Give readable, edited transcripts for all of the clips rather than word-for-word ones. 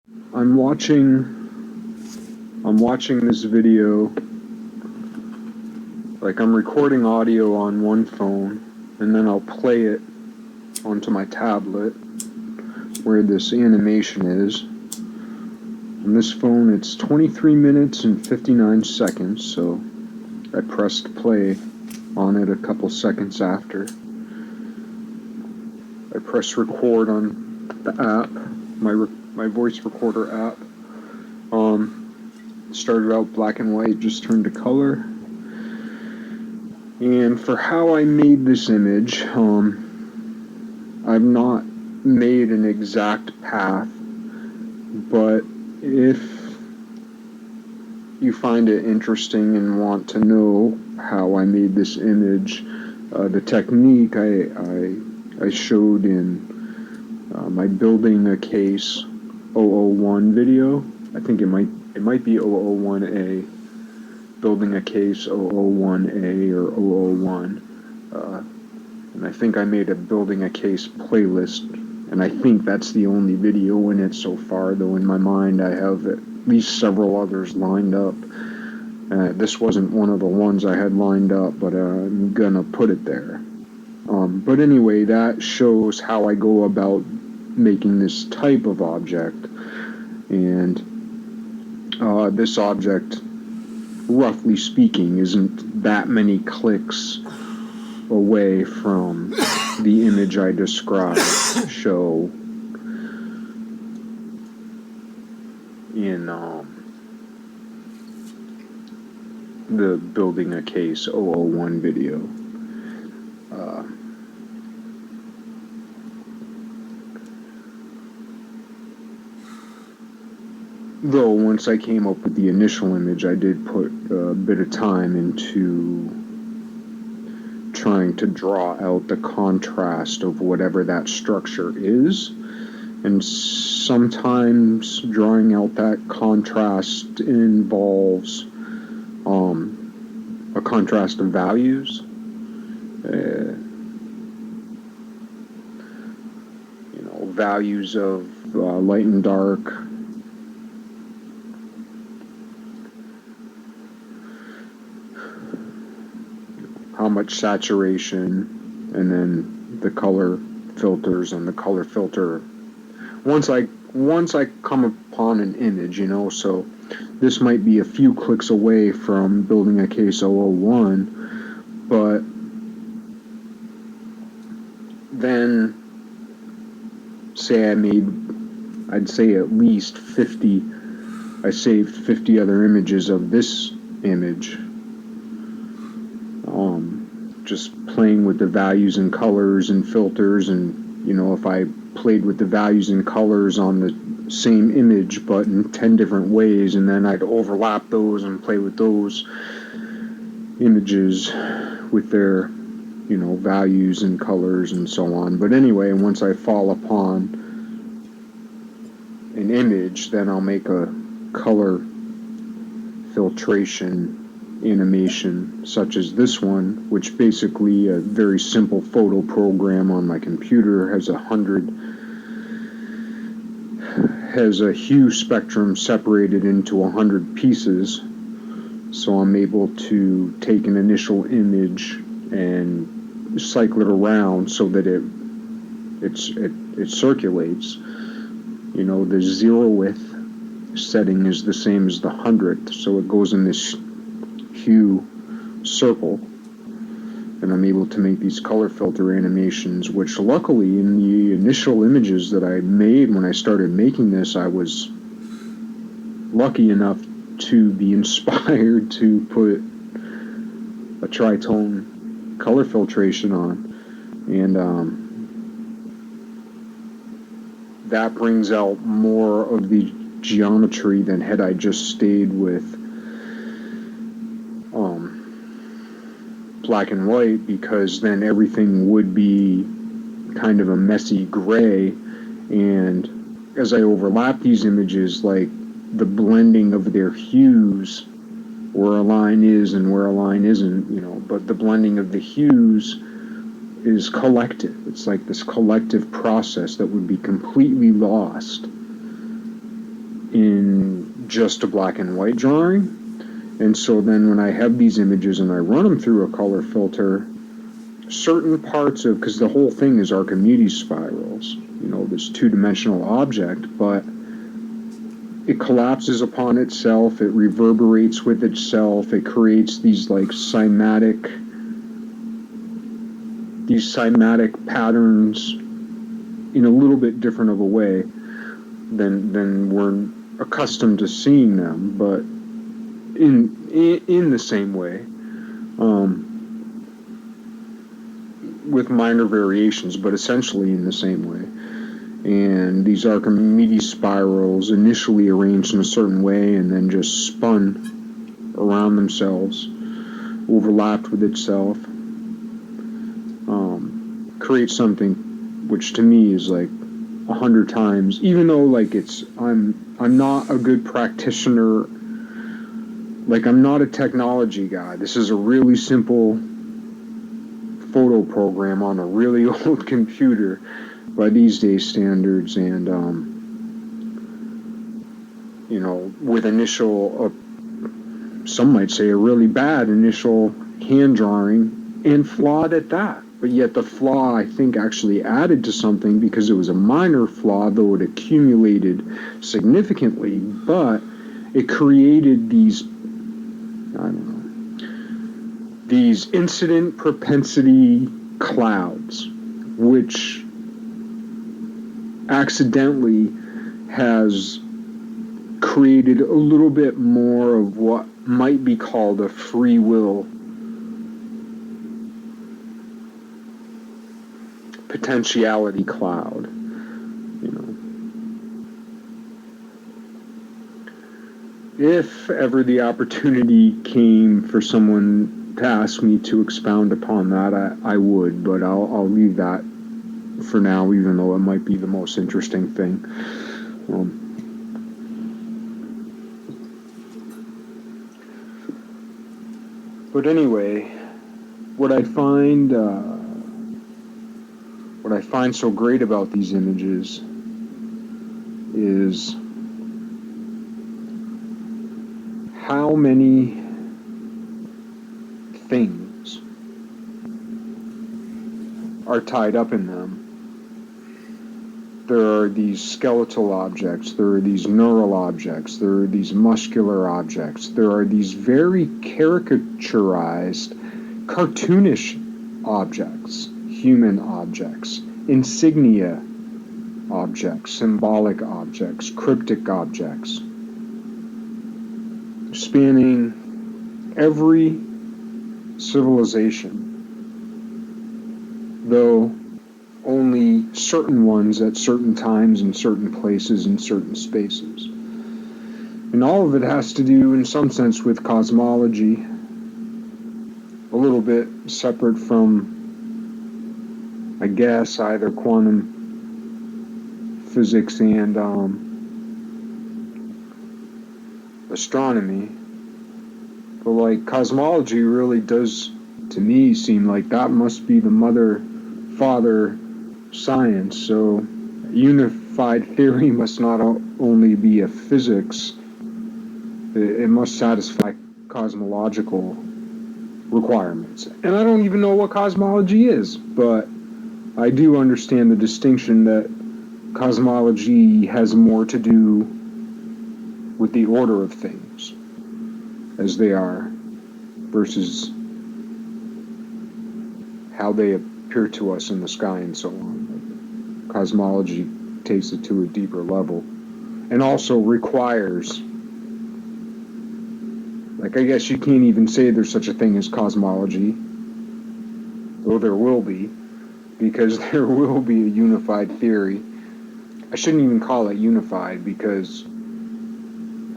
I'm watching this video, like I'm recording audio on one phone, and then I'll play it onto my tablet where this animation is. On this phone it's 23 minutes and 59 seconds, so I pressed play on it a couple seconds after. I press record on the app, my voice recorder app. Started out black and white, just turned to color. And for how I made this image, I've not made an exact path, but if you find it interesting and want to know how I made this image, the technique I showed in my building a case 001 video. I think it might be 001A, building a case 001A or 001. And I think I made a building a case playlist, and I think that's the only video in it so far, though in my mind I have at least several others lined up. This wasn't one of the ones I had lined up, but I'm gonna put it there. But anyway, that shows how I go about making this type of object. And this object, roughly speaking, isn't that many clicks away from the image I described show in the building a case 001 video. Though once I came up with the initial image, I did put a bit of time into trying to draw out the contrast of whatever that structure is, and sometimes drawing out that contrast involves a contrast of values. Values of light and dark, how much saturation, and then the color filters and the color filter. Once I come upon an image, so this might be a few clicks away from building a case 001, but then say I'd say at least 50, I saved 50 other images of this image, just playing with the values and colors and filters. And if I played with the values and colors on the same image but in 10 different ways, and then I'd overlap those and play with those images with their values and colors and so on. But anyway, once I fall upon an image, then I'll make a color filtration animation such as this one, which basically a very simple photo program on my computer has a hue spectrum separated into 100 pieces. So I'm able to take an initial image and cycle it around so that it circulates. The 0th setting is the same as the 100th, so it goes in this hue circle, and I'm able to make these color filter animations, which luckily in the initial images that I made when I started making this, I was lucky enough to be inspired to put a tritone color filtration on, and that brings out more of the geometry than had I just stayed with black and white, because then everything would be kind of a messy gray. And as I overlap these images, like the blending of their hues, where a line is and where a line isn't, but the blending of the hues is collective. It's like this collective process that would be completely lost just a black and white drawing. And so then when I have these images and I run them through a color filter, certain parts of, because the whole thing is Archimedes spirals, you know, this two-dimensional object, but it collapses upon itself, it reverberates with itself, it creates these like cymatic patterns in a little bit different of a way than we're accustomed to seeing them, but in the same way, with minor variations, but essentially in the same way. And these Archimedes spirals initially arranged in a certain way and then just spun around themselves, overlapped with itself, creates something which to me is like 100 times, even though like I'm not a good practitioner, like I'm not a technology guy. This is a really simple photo program on a really old computer by these days standards, and you know, with initial, some might say a really bad initial hand drawing, and flawed at that. But yet the flaw, I think, actually added to something because it was a minor flaw, though it accumulated significantly, but it created these, I don't know, these incident propensity clouds, which accidentally has created a little bit more of what might be called a free will potentiality cloud, you know. If ever the opportunity came for someone to ask me to expound upon that, I would, but I'll leave that for now, even though it might be the most interesting thing. But anyway, what I find so great about these images is how many things are tied up in them. There are these skeletal objects, there are these neural objects, there are these muscular objects, there are these very caricaturized, cartoonish objects, human objects, insignia objects, symbolic objects, cryptic objects, spanning every civilization, though only certain ones at certain times in certain places in certain spaces. And all of it has to do, in some sense, with cosmology, a little bit separate from, I guess, either quantum physics and astronomy. But like cosmology really does, to me, seem like that must be the mother, father science. So unified theory must not only be a physics, it must satisfy cosmological requirements. And I don't even know what cosmology is, but I do understand the distinction that cosmology has more to do with the order of things as they are versus how they appear to us in the sky and so on. Cosmology takes it to a deeper level and also requires, like, I guess you can't even say there's such a thing as cosmology, though there will be, because there will be a unified theory. I shouldn't even call it unified, because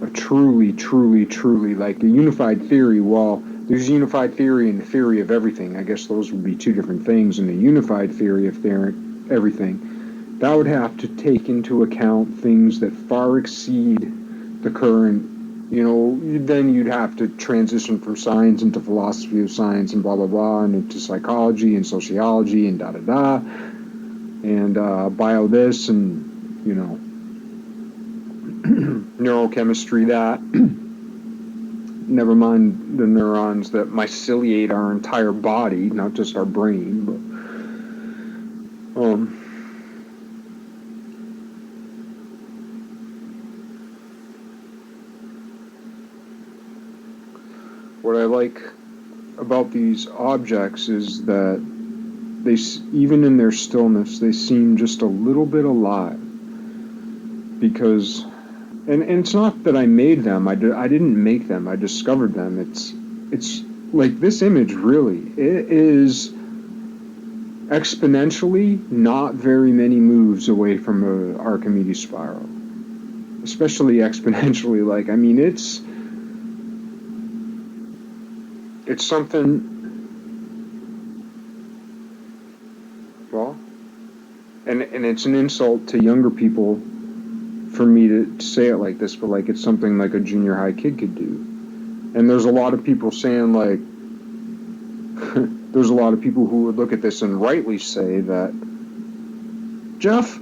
a truly, like a unified theory, well, there's a unified theory and the theory of everything. I guess those would be two different things. And a unified theory of everything, that would have to take into account things that far exceed the current, you know, then you'd have to transition from science into philosophy of science and blah, blah, blah, and into psychology and sociology and da-da-da, and bio this and, you know, neurochemistry that. Never mind the neurons that myceliate our entire body, not just our brain, but what I like about these objects is that they, even in their stillness, they seem just a little bit alive. Because, and it's not that I made them. I didn't make them. I discovered them. It's like this image. Really, it is exponentially not very many moves away from a Archimedes spiral. Especially exponentially. Like, I mean, it's something. Well, and it's an insult to younger people for me to say it like this, but like it's something like a junior high kid could do. And there's a lot of people saying like, there's a lot of people who would look at this and rightly say that, Jeff,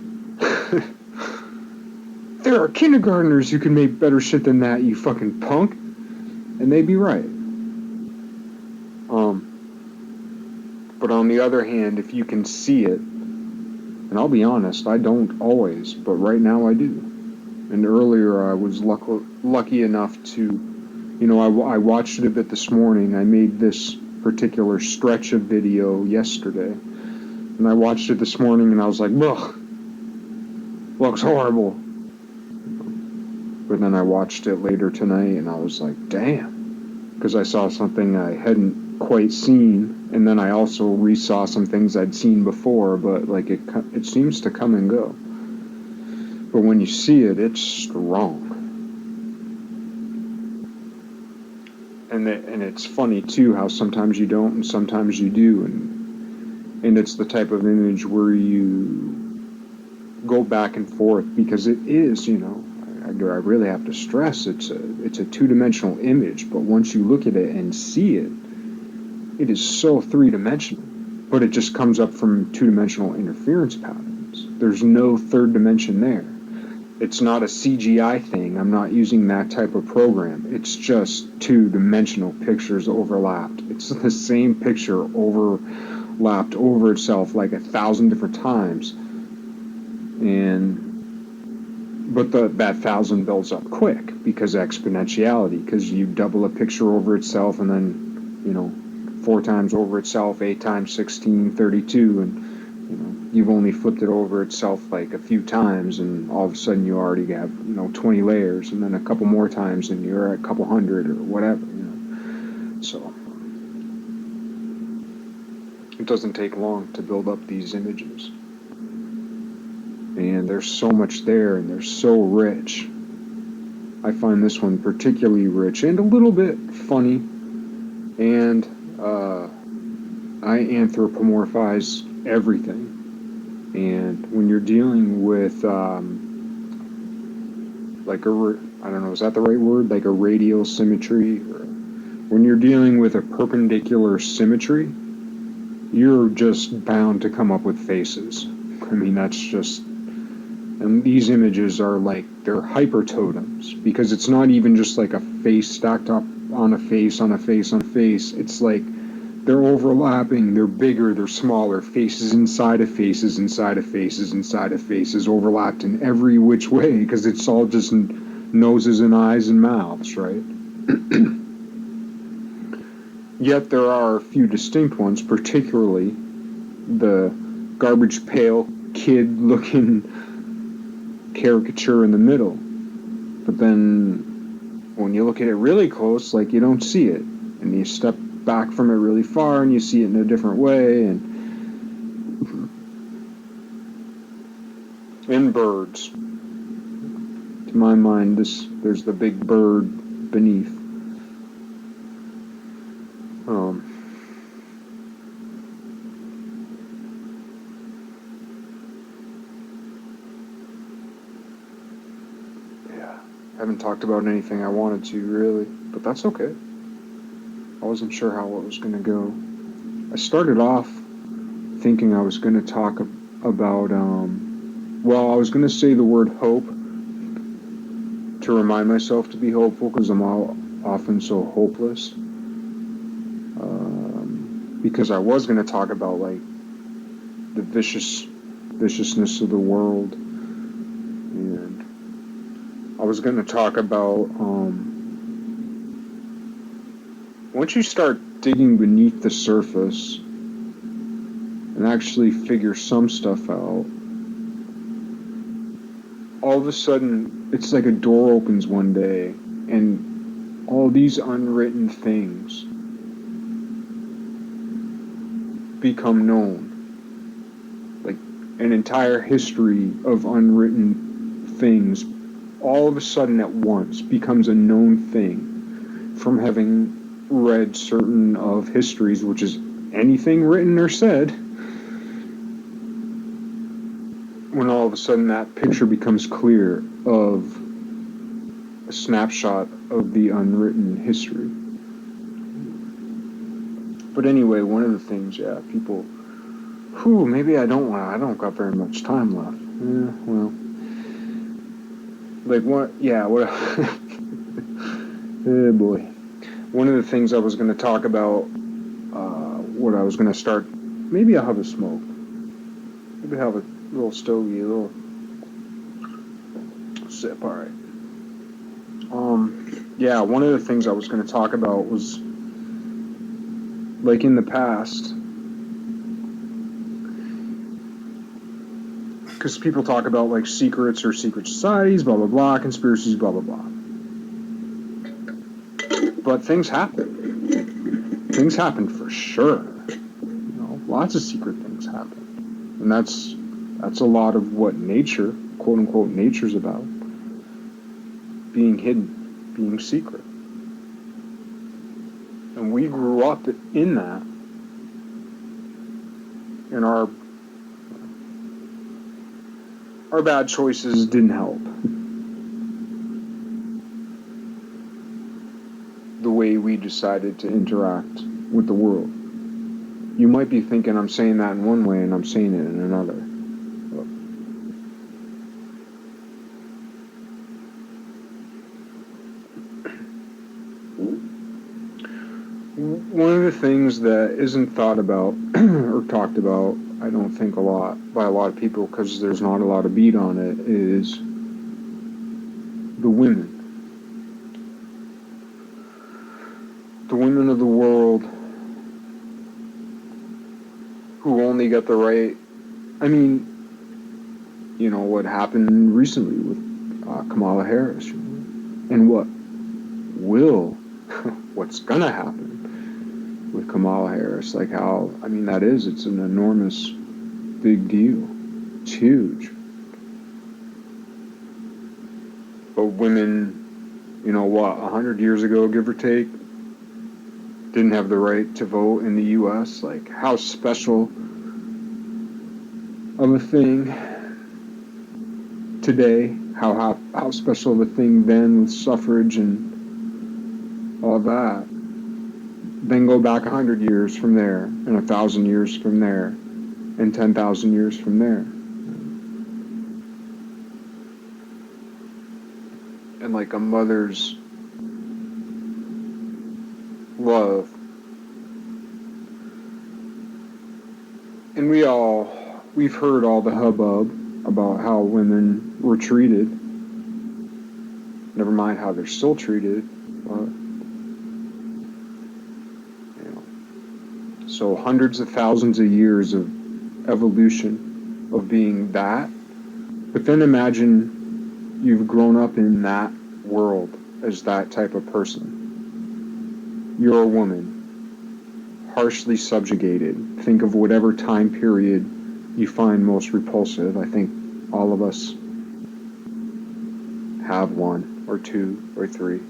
there are kindergartners who can make better shit than that, you fucking punk. And they'd be right. But on the other hand, if you can see it, and I'll be honest, I don't always, but right now I do. And earlier I was lucky enough to, I watched it a bit this morning. I made this particular stretch of video yesterday. And I watched it this morning and I was like, ugh, looks horrible. But then I watched it later tonight and I was like, damn. Because I saw something I hadn't quite seen. And then I also re-saw some things I'd seen before, but like it seems to come and go. But when you see it, it's strong. And it's funny too how sometimes you don't and sometimes you do, and it's the type of image where you go back and forth because it is, I really have to stress it's a two-dimensional image, but once you look at it and see it, it is so three-dimensional, but it just comes up from two-dimensional interference patterns. There's no third dimension there. It's not a CGI thing. I'm not using that type of program. It's just two-dimensional pictures overlapped. It's the same picture overlapped over itself like 1,000 different times. But that 1,000 builds up quick because exponentiality, because you double a picture over itself and then, 4 times over itself, 8 times 16, 32, and you've only flipped it over itself like a few times, and all of a sudden you already have 20 layers, and then a couple more times and you're at a couple hundred or whatever. So it doesn't take long to build up these images, and there's so much there, and they're so rich. I find this one particularly rich and a little bit funny, and I anthropomorphize everything. And when you're dealing with, I don't know, is that the right word? Like a radial symmetry? Or when you're dealing with a perpendicular symmetry, you're just bound to come up with faces. I mean, that's just, and these images are like, they're hypertotems, because it's not even just like a face stacked up on a face, on a face, on a face. It's like, they're overlapping, they're bigger, they're smaller, faces inside of faces, inside of faces, inside of faces, overlapped in every which way, because it's all just noses and eyes and mouths, right? Yet there are a few distinct ones, particularly the garbage pail kid-looking caricature in the middle. But then, when you look at it really close, like, you don't see it, and you step back from it really far and you see it in a different way. And birds, to my mind, there's the big bird beneath. Yeah, I haven't talked about anything I wanted to really, but that's okay. I wasn't sure how it was going to go. I started off thinking I was going to talk about, I was going to say the word hope, to remind myself to be hopeful, because I'm often so hopeless. Because I was going to talk about like the viciousness of the world, and I was going to talk about once you start digging beneath the surface and actually figure some stuff out, all of a sudden it's like a door opens one day and all these unwritten things become known. Like an entire history of unwritten things all of a sudden at once becomes a known thing from having read certain of histories, which is anything written or said, when all of a sudden that picture becomes clear of a snapshot of the unwritten history. But anyway, one of the things, people, maybe I don't got very much time left. Like what, oh boy. One of the things I was going to talk about, what I was going to start, maybe I'll have a smoke. Maybe have a little stogie, a little sip, alright. One of the things I was going to talk about was, like in the past, because people talk about like secrets or secret societies, blah, blah, blah, conspiracies, blah, blah, blah. But things happen. Things happen for sure. Lots of secret things happen. And that's a lot of what nature, quote unquote, nature's about. Being hidden, being secret. And we grew up in that. And our bad choices didn't help. The way we decided to interact with the world. You might be thinking I'm saying that in one way and I'm saying it in another. One of the things that isn't thought about or talked about, I don't think a lot, by a lot of people, because there's not a lot of beat on it, is the women. The women of the world who only get the right, what happened recently with Kamala Harris, and what's gonna happen with Kamala Harris, like how, it's an enormous big deal. It's huge. But women, 100 years ago, give or take, didn't have the right to vote in the U.S. Like, how special of a thing today, how special of a thing then with suffrage and all that. Then go back 100 years from there, and 1,000 years from there, and 10,000 years from there. And like a mother's love. And we've heard all the hubbub about how women were treated. Never mind how they're still treated, but so hundreds of thousands of years of evolution of being that. But then imagine you've grown up in that world as that type of person. You're a woman, harshly subjugated. Think of whatever time period you find most repulsive. I think all of us have one or two or three.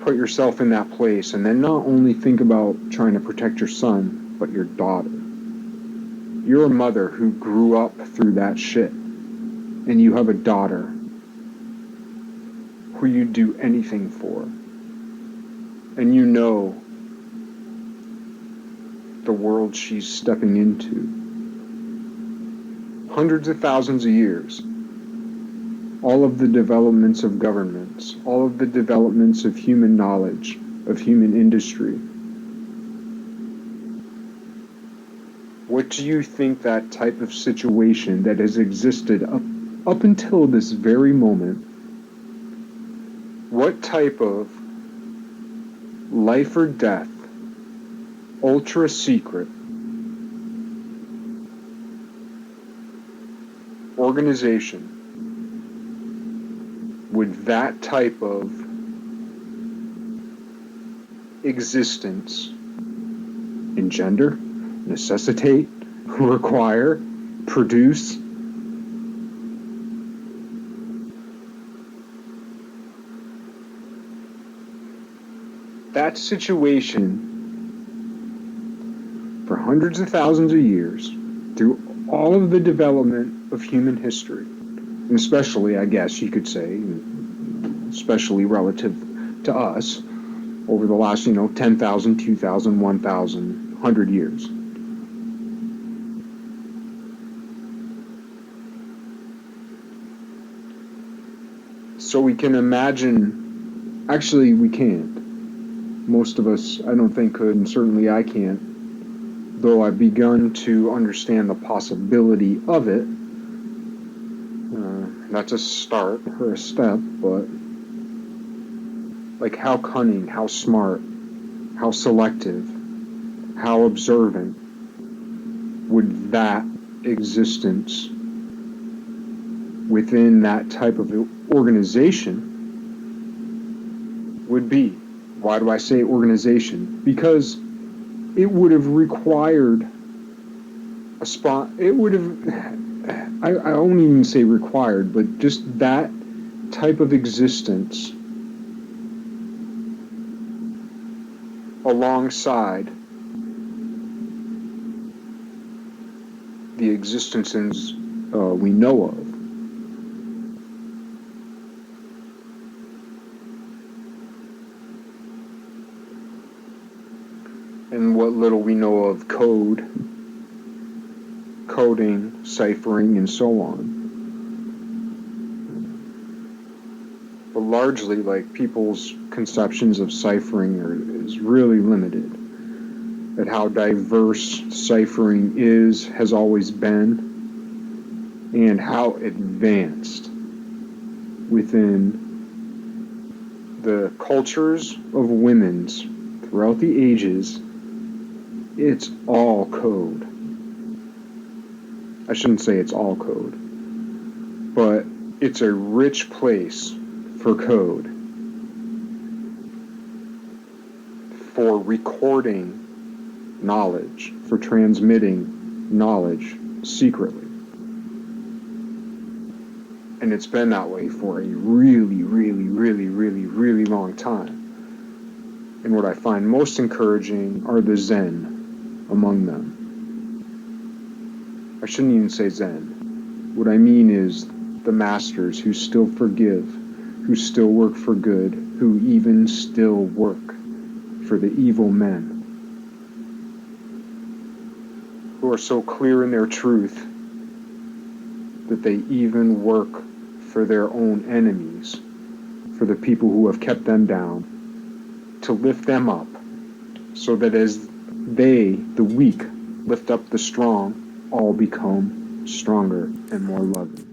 Put yourself in that place, and then not only think about trying to protect your son, but your daughter. You're a mother who grew up through that shit, and you have a daughter who you'd do anything for, and you know the world she's stepping into. Hundreds of thousands of years. all of the developments of governments, all of the developments of human knowledge, of human industry. What do you think that type of situation that has existed up until this very moment, what type of life or death, ultra secret organization would that type of existence engender, necessitate, require, produce? That situation, for hundreds of thousands of years, through all of the development of human history, and especially, I guess you could say, especially relative to us, over the last, 10,000, 2,000, 1,000, 100 years. So we can imagine, actually we can't. Most of us, I don't think, could, and certainly I can't, though I've begun to understand the possibility of it. That's a start or a step, but like how cunning, how smart, how selective, how observant would that existence within that type of organization would be. Why do I say organization? Because it would have required a spot, it would have, I won't even say required, but just that type of existence alongside the existences we know of. And what little we know of code, coding, ciphering, and so on. But largely, like, people's conceptions of ciphering is really limited. At how diverse ciphering has always been, and how advanced within the cultures of women's throughout the ages. It's all code. I shouldn't say it's all code, but it's a rich place for code, for recording knowledge, for transmitting knowledge secretly. And it's been that way for a really, really, really, really, really long time. And what I find most encouraging are the Zen among them. I shouldn't even say Zen. What I mean is the masters who still forgive, who still work for good, who even still work for the evil men, who are so clear in their truth that they even work for their own enemies, for the people who have kept them down, to lift them up, so that as they, the weak, lift up the strong, all become stronger and more loving.